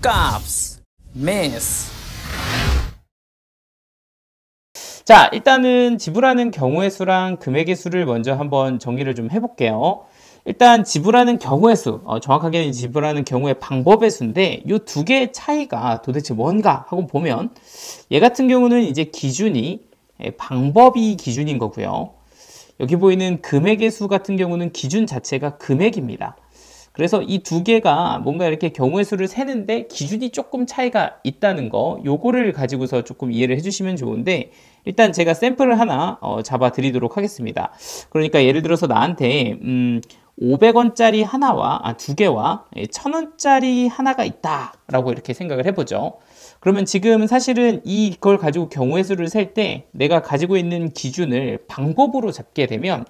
값, miss. 자, 일단은 지불하는 경우의 수랑 금액의 수를 먼저 한번 정리를 좀 해볼게요. 일단 지불하는 경우의 수, 정확하게는 지불하는 경우의 방법의 수인데 이 두 개의 차이가 도대체 뭔가 하고 보면 얘 같은 경우는 이제 기준이 방법이 기준인 거고요. 여기 보이는 금액의 수 같은 경우는 기준 자체가 금액입니다. 그래서 이 두 개가 뭔가 이렇게 경우의 수를 세는데 기준이 조금 차이가 있다는 거, 요거를 가지고서 조금 이해를 해주시면 좋은데, 일단 제가 샘플을 하나 잡아 드리도록 하겠습니다. 그러니까 예를 들어서 나한테 500원짜리 하나와 두 개와 1000원짜리 하나가 있다 라고 이렇게 생각을 해보죠. 그러면 지금 사실은 이걸 가지고 경우의 수를 셀 때 내가 가지고 있는 기준을 방법으로 잡게 되면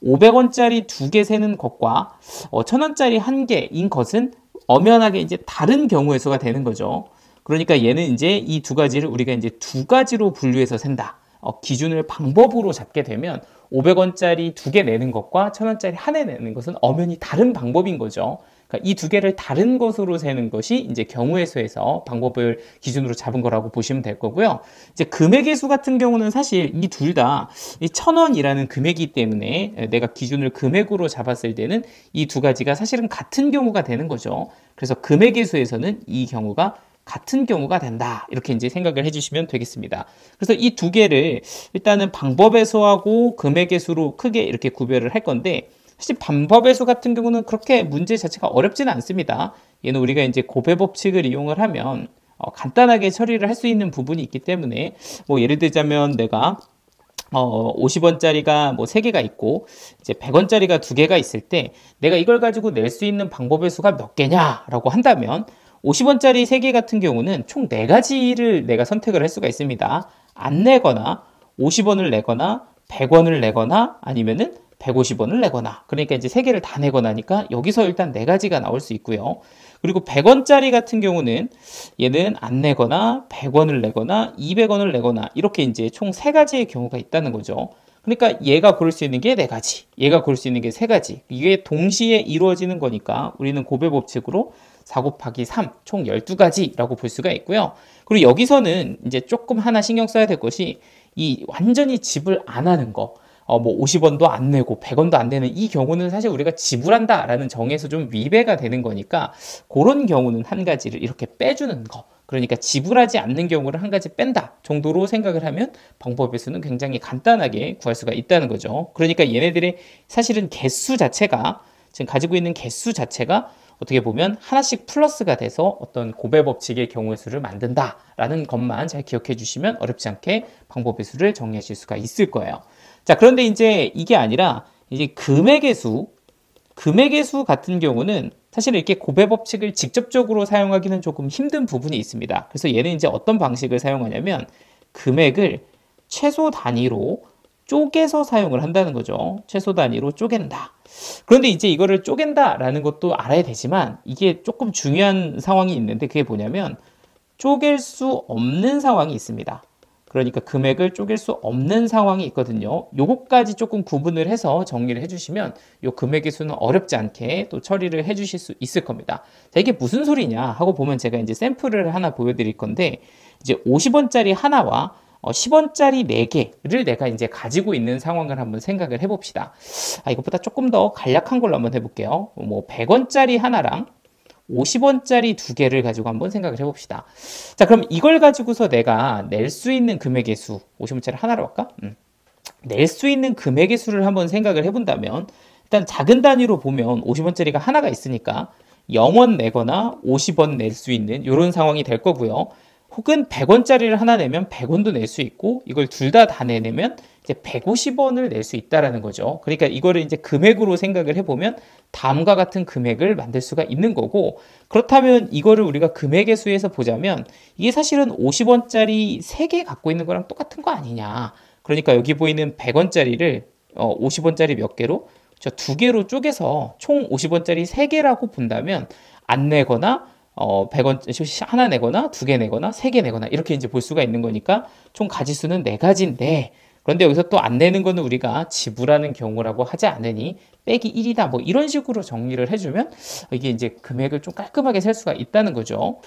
500원짜리 두 개 세는 것과 1000원짜리 한 개인 것은 엄연하게 이제 다른 경우의 수가 되는 거죠. 그러니까 얘는 이제 이 두 가지를 우리가 이제 두 가지로 분류해서 센다. 기준을 방법으로 잡게 되면 500원짜리 두 개 내는 것과 1000원짜리 하나 내는 것은 엄연히 다른 방법인 거죠. 그러니까 이 두 개를 다른 것으로 세는 것이 이제 경우의 수에서 방법을 기준으로 잡은 거라고 보시면 될 거고요. 이제 금액의 수 같은 경우는 사실 이 둘 다 이 1000원이라는 금액이기 때문에 내가 기준을 금액으로 잡았을 때는 이 두 가지가 사실은 같은 경우가 되는 거죠. 그래서 금액의 수에서는 이 경우가 같은 경우가 된다. 이렇게 이제 생각을 해주시면 되겠습니다. 그래서 이 두 개를 일단은 방법의 수하고 금액의 수로 크게 이렇게 구별을 할 건데, 사실 방법의 수 같은 경우는 그렇게 문제 자체가 어렵지는 않습니다. 얘는 우리가 이제 곱해 법칙을 이용을 하면 간단하게 처리를 할 수 있는 부분이 있기 때문에, 뭐 예를 들자면 내가 50원짜리가 뭐 3개가 있고 이제 100원짜리가 2개가 있을 때 내가 이걸 가지고 낼 수 있는 방법의 수가 몇 개냐라고 한다면 50원짜리 3개 같은 경우는 총 4가지를 내가 선택을 할 수가 있습니다. 안 내거나 50원을 내거나 100원을 내거나 아니면은 150원을 내거나, 그러니까 이제 3개를 다 내거나 하니까 여기서 일단 4가지가 나올 수 있고요. 그리고 100원짜리 같은 경우는 얘는 안 내거나 100원을 내거나 200원을 내거나 이렇게 이제 총 3가지의 경우가 있다는 거죠. 그러니까 얘가 고를 수 있는 게 4가지, 얘가 고를 수 있는 게 3가지. 이게 동시에 이루어지는 거니까 우리는 곱해 법칙으로 4 곱하기 3, 총 12가지라고 볼 수가 있고요. 그리고 여기서는 이제 조금 하나 신경 써야 될 것이 이 완전히 지불 안 하는 거. 뭐 50원도 안 내고 100원도 안 내는 이 경우는 사실 우리가 지불한다라는 정에서 좀 위배가 되는 거니까 그런 경우는 한 가지를 이렇게 빼주는 거. 그러니까 지불하지 않는 경우를 한 가지 뺀다 정도로 생각을 하면 방법의 수는 굉장히 간단하게 구할 수가 있다는 거죠. 그러니까 얘네들의 사실은 개수 자체가, 지금 가지고 있는 개수 자체가 어떻게 보면 하나씩 플러스가 돼서 어떤 곱해 법칙의 경우의 수를 만든다라는 것만 잘 기억해 주시면 어렵지 않게 방법의 수를 정리하실 수가 있을 거예요. 자, 그런데 이제 이게 아니라 이제 금액의 수 같은 경우는 사실 이렇게 곱해 법칙을 직접적으로 사용하기는 조금 힘든 부분이 있습니다. 그래서 얘는 이제 어떤 방식을 사용하냐면 금액을 최소 단위로 쪼개서 사용을 한다는 거죠. 최소 단위로 쪼갠다. 그런데 이제 이거를 쪼갠다라는 것도 알아야 되지만 이게 조금 중요한 상황이 있는데, 그게 뭐냐면 쪼갤 수 없는 상황이 있습니다. 그러니까 금액을 쪼갤 수 없는 상황이 있거든요. 요것까지 조금 구분을 해서 정리를 해주시면 요 금액의 수는 어렵지 않게 또 처리를 해주실 수 있을 겁니다. 자, 이게 무슨 소리냐 하고 보면 제가 이제 샘플을 하나 보여드릴 건데, 이제 50원짜리 하나와 10원짜리 4개를 내가 이제 가지고 있는 상황을 한번 생각을 해봅시다. 이것보다 조금 더 간략한 걸로 한번 해볼게요. 뭐 100원짜리 하나랑 50원짜리 2개를 가지고 한번 생각을 해봅시다. 자, 그럼 이걸 가지고서 내가 낼 수 있는 금액의 수, 50원짜리 하나로 할까? 낼 수 있는 금액의 수를 한번 생각을 해본다면, 일단 작은 단위로 보면 50원짜리가 하나가 있으니까 0원 내거나 50원 낼 수 있는 이런 상황이 될 거고요. 혹은 100원짜리를 하나 내면 100원도 낼 수 있고, 이걸 둘 다 내면 이제 150원을 낼 수 있다라는 거죠. 그러니까 이거를 이제 금액으로 생각을 해보면 다음과 같은 금액을 만들 수가 있는 거고, 그렇다면 이거를 우리가 금액의 수에서 보자면 이게 사실은 50원짜리 3개 갖고 있는 거랑 똑같은 거 아니냐. 그러니까 여기 보이는 100원짜리를 50원짜리 몇 개로? 2개로 쪼개서 총 50원짜리 3개라고 본다면 안 내거나 100원 하나 내거나 2개 내거나 3개 내거나 이렇게 이제 볼 수가 있는 거니까 총 가지수는 4가지인데, 그런데 여기서 또 안 내는 거는 우리가 지불하는 경우라고 하지 않으니 빼기 1이다 뭐 이런 식으로 정리를 해주면 이게 이제 금액을 좀 깔끔하게 셀 수가 있다는 거죠.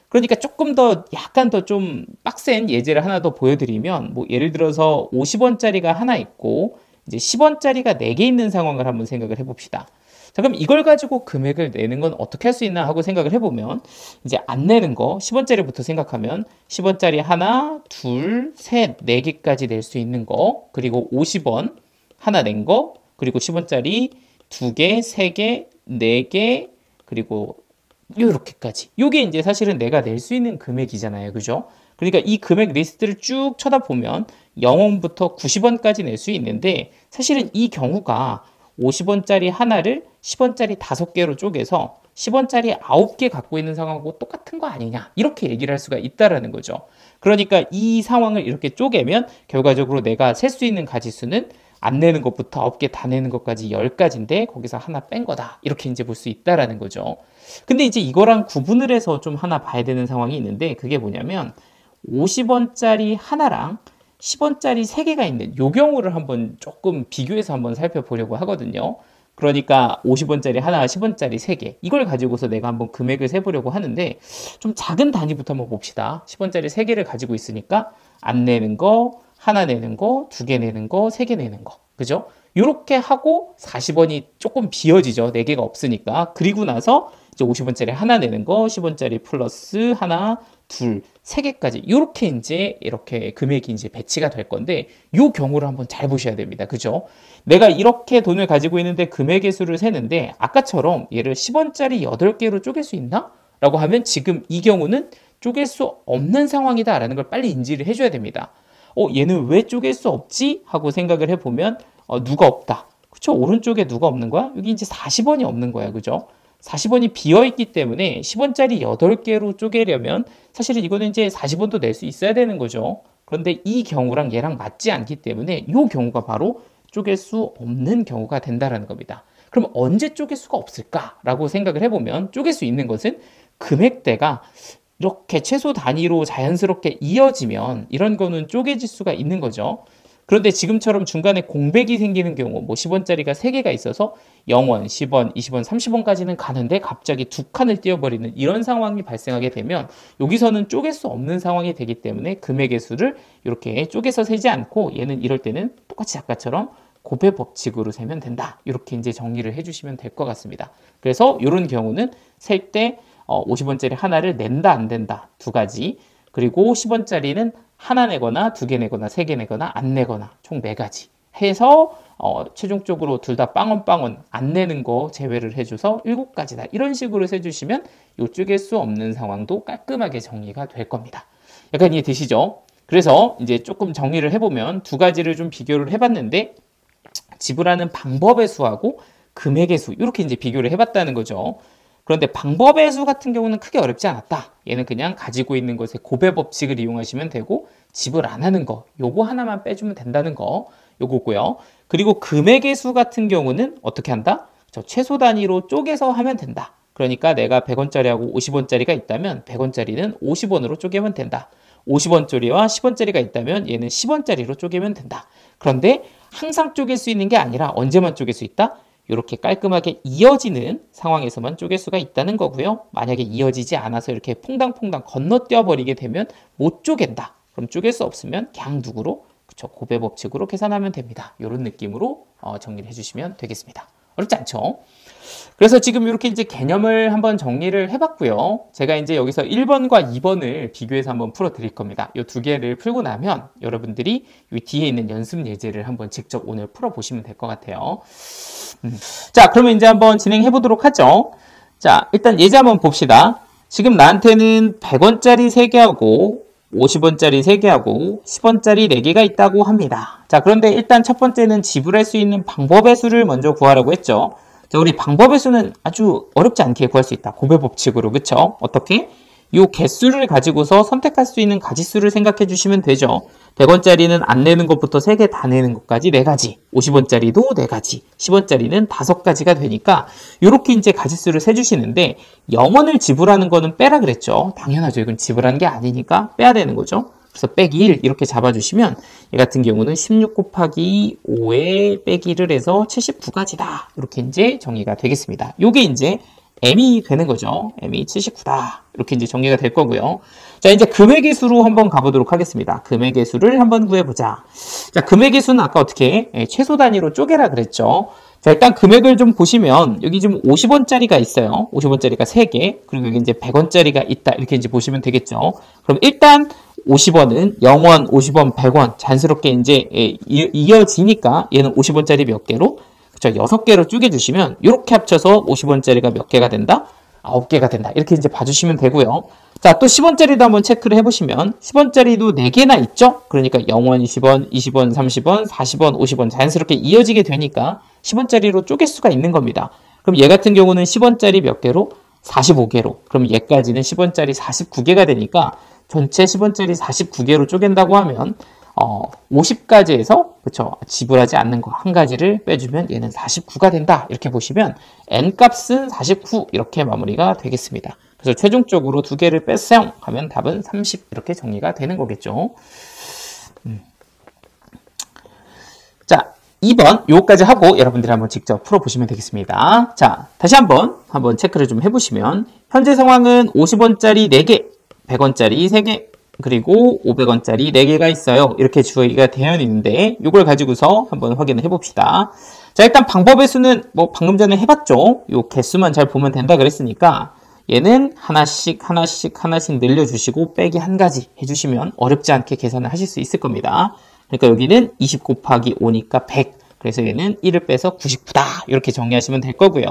그러니까 조금 더 약간 더 좀 빡센 예제를 하나 더 보여드리면 뭐 예를 들어서 50원짜리가 하나 있고 이제 10원짜리가 4개 있는 상황을 한번 생각을 해봅시다. 자, 그럼 이걸 가지고 금액을 내는 건 어떻게 할 수 있나 하고 생각을 해보면 이제 안 내는 거 10원짜리부터 생각하면 10원짜리 하나, 둘, 셋, 4개까지 낼 수 있는 거, 그리고 50원 하나 낸 거, 그리고 10원짜리 2개, 3개, 4개, 그리고 요렇게까지. 요게 이제 사실은 내가 낼 수 있는 금액이잖아요. 그죠? 그러니까 이 금액 리스트를 쭉 쳐다보면 0원부터 90원까지 낼 수 있는데 사실은 이 경우가 50원짜리 하나를 10원짜리 5개로 쪼개서 10원짜리 9개 갖고 있는 상황하고 똑같은 거 아니냐 이렇게 얘기를 할 수가 있다라는 거죠. 그러니까 이 상황을 이렇게 쪼개면 결과적으로 내가 셀 수 있는 가지수는 안 내는 것부터 9개 다 내는 것까지 10가지인데 거기서 하나 뺀 거다 이렇게 이제 볼 수 있다라는 거죠. 근데 이제 이거랑 구분을 해서 좀 하나 봐야 되는 상황이 있는데 그게 뭐냐면 50원짜리 하나랑 10원짜리 3개가 있는 요 경우를 한번 조금 비교해서 한번 살펴보려고 하거든요. 그러니까 50원짜리 하나, 10원짜리 3개 이걸 가지고서 내가 한번 금액을 세보려고 하는데 좀 작은 단위부터 한번 봅시다. 10원짜리 3개를 가지고 있으니까 안 내는 거, 하나 내는 거, 2개 내는 거, 3개 내는 거. 그죠? 요렇게 하고 40원이 조금 비어지죠. 4개가 없으니까. 그리고 나서 이제 50원짜리 하나 내는 거, 10원짜리 플러스 하나, 둘, 3개까지 요렇게 이제 이렇게 금액이 이제 배치가 될 건데 요 경우를 한번 잘 보셔야 됩니다. 그죠? 내가 이렇게 돈을 가지고 있는데 금액의 수를 세는데 아까처럼 얘를 10원짜리 8개로 쪼갤 수 있나? 라고 하면 지금 이 경우는 쪼갤 수 없는 상황이다 라는 걸 빨리 인지를 해줘야 됩니다. 얘는 왜 쪼갤 수 없지? 하고 생각을 해보면 누가 없다. 그쵸? 오른쪽에 누가 없는 거야? 여기 이제 40원이 없는 거야. 그죠? 40원이 비어있기 때문에 10원짜리 8개로 쪼개려면 사실은 이거는 이제 40원도 낼 수 있어야 되는 거죠. 그런데 이 경우랑 얘랑 맞지 않기 때문에 이 경우가 바로 쪼갤 수 없는 경우가 된다는 겁니다. 그럼 언제 쪼갤 수가 없을까라고 생각을 해보면 쪼갤 수 있는 것은 금액대가 이렇게 최소 단위로 자연스럽게 이어지면 이런 거는 쪼개질 수가 있는 거죠. 그런데 지금처럼 중간에 공백이 생기는 경우 뭐 10원짜리가 3개가 있어서 0원, 10원, 20원, 30원까지는 가는데 갑자기 2칸을 띄워버리는 이런 상황이 발생하게 되면 여기서는 쪼갤 수 없는 상황이 되기 때문에 금액의 수를 이렇게 쪼개서 세지 않고 얘는 이럴 때는 똑같이 아까처럼 곱해 법칙으로 세면 된다. 이렇게 이제 정리를 해주시면 될 것 같습니다. 그래서 이런 경우는 셀 때 50원짜리 하나를 낸다 안 된다 2가지, 그리고 10원짜리는 하나 내거나 2개 내거나 3개 내거나 안 내거나 총 4가지 해서 최종적으로 둘 다 빵원빵원 안 내는 거 제외를 해줘서 7가지다. 이런 식으로 세주시면 요쪽에 수 없는 상황도 깔끔하게 정리가 될 겁니다. 약간 이해되시죠? 그래서 이제 조금 정리를 해보면 2가지를 좀 비교를 해봤는데 지불하는 방법의 수하고 금액의 수 이렇게 이제 비교를 해봤다는 거죠. 그런데 방법의 수 같은 경우는 크게 어렵지 않았다. 얘는 그냥 가지고 있는 것의 곱해 법칙을 이용하시면 되고 지불 안 하는 거 요거 하나만 빼주면 된다는 거 요거고요. 그리고 금액의 수 같은 경우는 어떻게 한다? 최소 단위로 쪼개서 하면 된다. 그러니까 내가 100원짜리하고 50원짜리가 있다면 100원짜리는 50원으로 쪼개면 된다. 50원짜리와 10원짜리가 있다면 얘는 10원짜리로 쪼개면 된다. 그런데 항상 쪼갤 수 있는 게 아니라 언제만 쪼갤 수 있다? 이렇게 깔끔하게 이어지는 상황에서만 쪼갤 수가 있다는 거고요. 만약에 이어지지 않아서 이렇게 퐁당퐁당 건너뛰어 버리게 되면 못 쪼갠다. 그럼 쪼갤 수 없으면 그냥 누구로? 그쵸, 곱해 법칙으로 계산하면 됩니다. 이런 느낌으로 정리를 해주시면 되겠습니다. 어렵지 않죠? 그래서 지금 이렇게 이제 개념을 한번 정리를 해봤고요. 제가 이제 여기서 1번과 2번을 비교해서 한번 풀어 드릴 겁니다. 이 2개를 풀고 나면 여러분들이 이 뒤에 있는 연습 예제를 한번 직접 오늘 풀어 보시면 될 것 같아요. 자, 그러면 이제 한번 진행해 보도록 하죠. 자, 일단 예제 한번 봅시다. 지금 나한테는 100원짜리 3개하고 50원짜리 3개하고 10원짜리 4개가 있다고 합니다. 자, 그런데 일단 첫 번째는 지불할 수 있는 방법의 수를 먼저 구하라고 했죠. 자, 우리 방법의 수는 아주 어렵지 않게 구할 수 있다. 곱해 법칙으로. 그쵸? 어떻게? 요 개수를 가지고서 선택할 수 있는 가지수를 생각해 주시면 되죠. 100원짜리는 안 내는 것부터 3개 다 내는 것까지 4가지, 50원짜리도 4가지, 10원짜리는 5가지가 되니까 이렇게 이제 가지수를 세주시는데 0원을 지불하는 거는 빼라 그랬죠. 당연하죠. 이건 지불하는 게 아니니까 빼야 되는 거죠. 그래서 빼기 1 이렇게 잡아주시면 얘 같은 경우는 16 곱하기 5에 빼기를 해서 79가지다. 이렇게 이제 정의가 되겠습니다. 요게 이제 M이 되는 거죠. M이 79다. 이렇게 이제 정리가 될 거고요. 자, 이제 금액의 수로 한번 가보도록 하겠습니다. 금액의 수를 한번 구해보자. 자, 금액의 수는 아까 어떻게 최소 단위로 쪼개라 그랬죠. 자, 일단 금액을 좀 보시면 여기 지금 50원짜리가 있어요. 50원짜리가 3개. 그리고 여기 이제 100원짜리가 있다. 이렇게 이제 보시면 되겠죠. 그럼 일단 50원은 0원, 50원, 100원 자연스럽게 이제 이어지니까 얘는 50원짜리 몇 개로? 그쵸, 6개로 쪼개주시면 이렇게 합쳐서 50원짜리가 몇 개가 된다? 9개가 된다. 이렇게 이제 봐주시면 되고요. 자, 또 10원짜리도 한번 체크를 해보시면 10원짜리도 4개나 있죠? 그러니까 0원, 20원, 20원, 30원, 40원, 50원 자연스럽게 이어지게 되니까 10원짜리로 쪼갤 수가 있는 겁니다. 그럼 얘 같은 경우는 10원짜리 몇 개로? 45개로. 그럼 얘까지는 10원짜리 49개가 되니까 전체 10원짜리 49개로 쪼갠다고 하면 50가지에서 그쵸, 지불하지 않는 거 한 가지를 빼주면 얘는 49가 된다. 이렇게 보시면 n값은 49 이렇게 마무리가 되겠습니다. 그래서 최종적으로 2개를 뺐어요 하면 답은 30 이렇게 정리가 되는 거겠죠. 자, 2번 요거까지 하고 여러분들이 한번 직접 풀어보시면 되겠습니다. 자, 다시 한번 체크를 좀 해보시면 현재 상황은 50원짜리 4개, 100원짜리 3개, 그리고 500원짜리 4개가 있어요. 이렇게 주의가 되어 있는데 이걸 가지고서 한번 확인을 해봅시다. 자, 일단 방법의 수는 뭐 방금 전에 해봤죠. 요 개수만 잘 보면 된다 그랬으니까 얘는 하나씩 늘려주시고 빼기 한 가지 해주시면 어렵지 않게 계산을 하실 수 있을 겁니다. 그러니까 여기는 20 곱하기 5니까 100. 그래서 얘는 1을 빼서 99다. 이렇게 정리하시면 될 거고요.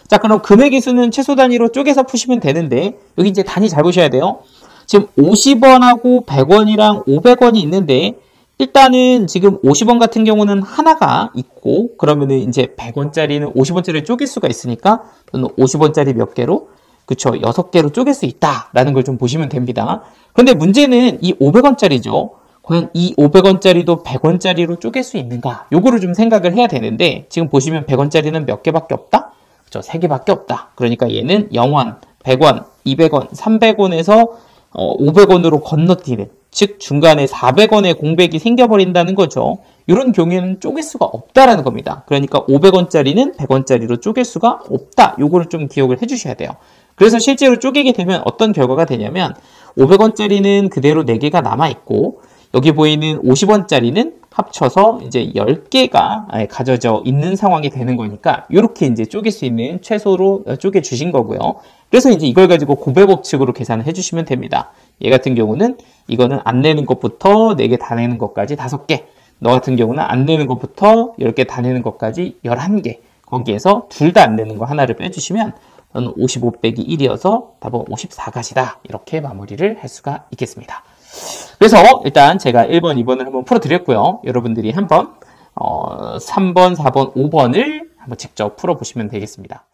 자, 그럼 금액의 수는 최소 단위로 쪼개서 푸시면 되는데 여기 이제 단위 잘 보셔야 돼요. 지금 50원하고 100원이랑 500원이 있는데 일단은 지금 50원 같은 경우는 하나가 있고 그러면은 이제 100원짜리는 50원짜리를 쪼갤 수가 있으니까 50원짜리 몇 개로? 그쵸, 6개로 쪼갤 수 있다라는 걸 좀 보시면 됩니다. 그런데 문제는 이 500원짜리죠. 과연 이 500원짜리도 100원짜리로 쪼갤 수 있는가? 요거를 좀 생각을 해야 되는데 지금 보시면 100원짜리는 몇 개밖에 없다? 그쵸, 3개밖에 없다. 그러니까 얘는 0원, 100원, 200원, 300원에서 500원으로 건너뛰는, 즉 중간에 400원의 공백이 생겨버린다는 거죠. 이런 경우에는 쪼갤 수가 없다라는 겁니다. 그러니까 500원짜리는 100원짜리로 쪼갤 수가 없다. 요거를 좀 기억을 해주셔야 돼요. 그래서 실제로 쪼개게 되면 어떤 결과가 되냐면 500원짜리는 그대로 4개가 남아있고 여기 보이는 50원짜리는 합쳐서 이제 10개가 가져져 있는 상황이 되는 거니까 이렇게 이제 쪼갤 수 있는 최소로 쪼개 주신 거고요. 그래서 이제 이걸 가지고 곱의 법칙으로 계산을 해주시면 됩니다. 얘 같은 경우는 이거는 안 내는 것부터 4개 다 내는 것까지 5개. 너 같은 경우는 안 내는 것부터 10개 다 내는 것까지 11개. 거기에서 둘 다 안 내는 거 하나를 빼주시면 너는 55 빼기 1이어서 답은 54가지다. 이렇게 마무리를 할 수가 있겠습니다. 그래서 일단 제가 1번, 2번을 한번 풀어드렸고요. 여러분들이 한번 3번, 4번, 5번을 한번 직접 풀어보시면 되겠습니다.